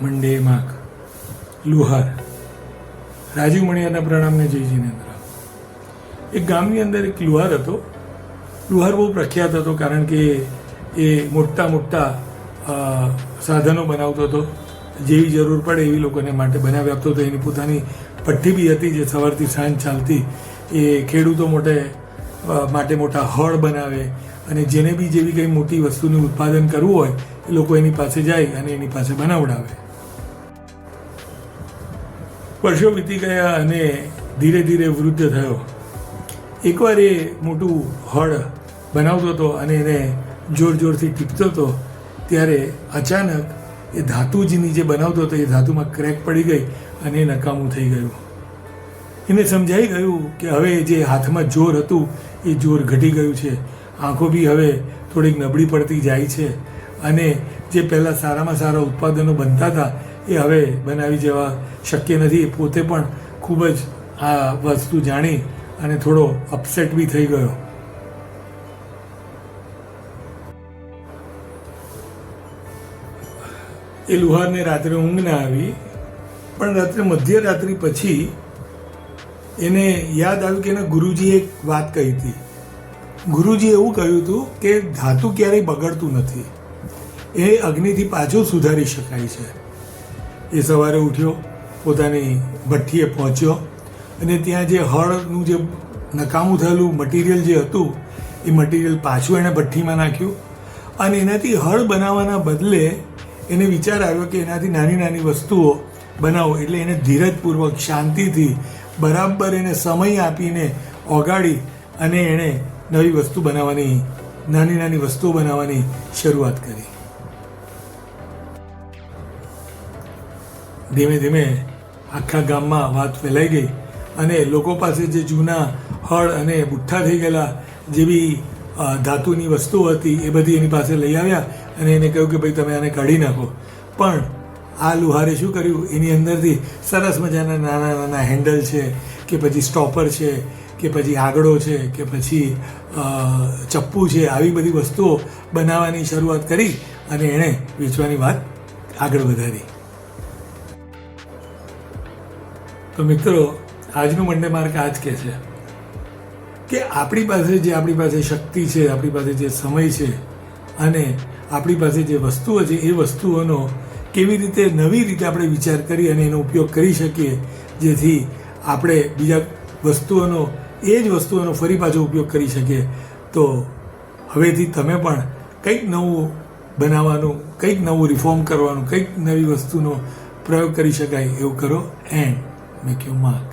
મંડે માક લુહાર રાજીવ મણિયારના પ્રણામને જય જીનેન્દ્ર. એક ગામની અંદર એક લુહાર હતો. લુહાર બહુ પ્રખ્યાત હતો કારણ કે એ મોટા મોટા સાધનો બનાવતો હતો. જેવી જરૂર પડે એવી લોકોને માટે બનાવી આપતો હતો. એની પોતાની ભઠ્ઠી બી હતી જે સવારથી સાંજ ચાલતી. એ ખેડૂતો માટે મોટા હળ બનાવે અને જેને બી જેવી કંઈ મોટી વસ્તુનું ઉત્પાદન કરવું હોય એ લોકો એની પાસે જાય અને એની પાસે બનાવડાવે. વર્ષો વીતી ગયા અને ધીરે ધીરે વૃદ્ધ થયો. એકવાર એ મોટું હળ બનાવતો હતો અને એને જોર જોરથી ટીપતો હતો ત્યારે અચાનક એ ધાતુજીની જે બનાવતો હતો એ ધાતુમાં ક્રેક પડી ગઈ અને એ નકામું થઈ ગયું. એને સમજાઈ ગયું કે હવે જે હાથમાં જોર હતું એ જોર ઘટી ગયું છે. આંખો બી હવે થોડીક નબળી પડતી જાય છે અને જે પહેલાં સારામાં સારા ઉત્પાદનો બનતા હતા એ હવે બનાવી જેવા શક્ય નથી. પોતે પણ ખૂબ જ આ વસ્તુ જાણી અને થોડો અપસેટ બી થઈ ગયો. એ લુહારને રાત્રે ઊંઘ ના આવી, પણ રાત્રે મધ્યરાત્રિ પછી એને યાદ આવ્યું કે એના ગુરુજીએ એક વાત કહી હતી. ગુરુજીએ એવું કહ્યું હતું કે ધાતુ ક્યારેય બગડતું નથી, એ અગ્નિથી પાછું સુધારી શકાય છે. એ સવારે ઉઠ્યો, પોતાની ભઠ્ઠીએ પહોંચ્યો અને ત્યાં જે હળનું જે નકામું થયેલું મટીરિયલ જે હતું એ મટીરિયલ પાછું એણે ભઠ્ઠીમાં નાખ્યું અને એનાથી હળ બનાવવાના બદલે એને વિચાર આવ્યો કે એનાથી નાની નાની વસ્તુઓ બનાવો. એટલે એને ધીરજપૂર્વક શાંતિથી બરાબર એને સમય આપીને ઓગાળી અને એણે નવી વસ્તુ બનાવવાની, નાની નાની વસ્તુઓ બનાવવાની શરૂઆત કરી. ધીમે ધીમે આખા ગામમાં વાત ફેલાઈ ગઈ અને લોકો પાસે જે જૂના હળ અને બુઠ્ઠા થઈ ગયેલા જેવી ધાતુની વસ્તુઓ હતી એ બધી એની પાસે લઈ આવ્યા અને એને કહ્યું કે ભાઈ તમે આને કાઢી નાખો. પણ આ લુહારે શું કર્યું, એની અંદરથી સરસ મજાના નાના નાના હેન્ડલ છે કે પછી સ્ટોપર છે કે પછી આગળો છે કે પછી ચપ્પુ છે, આવી બધી વસ્તુઓ બનાવવાની શરૂઆત કરી અને એણે વેચવાની વાત આગળ વધારી. તો મિત્રો, આજનું મંડે માર્ક આ જ કહે છે કે આપણી પાસે શક્તિ છે, આપણી પાસે જે સમય છે અને આપણી પાસે જે વસ્તુઓ છે એ વસ્તુઓનો કેવી રીતે નવી રીતે આપણે વિચાર કરી અને એનો ઉપયોગ કરી શકીએ, જેથી આપણે બીજા એ જ વસ્તુઓનો ફરી પાછો ઉપયોગ કરી શકીએ. તો હવેથી તમે પણ કંઈક નવું બનાવવાનું, કંઈક નવું રિફોર્મ કરવાનું, કંઈક નવી વસ્તુનો પ્રયોગ કરી શકાય એવું કરો એન્ડ મેક યોર માર્ક.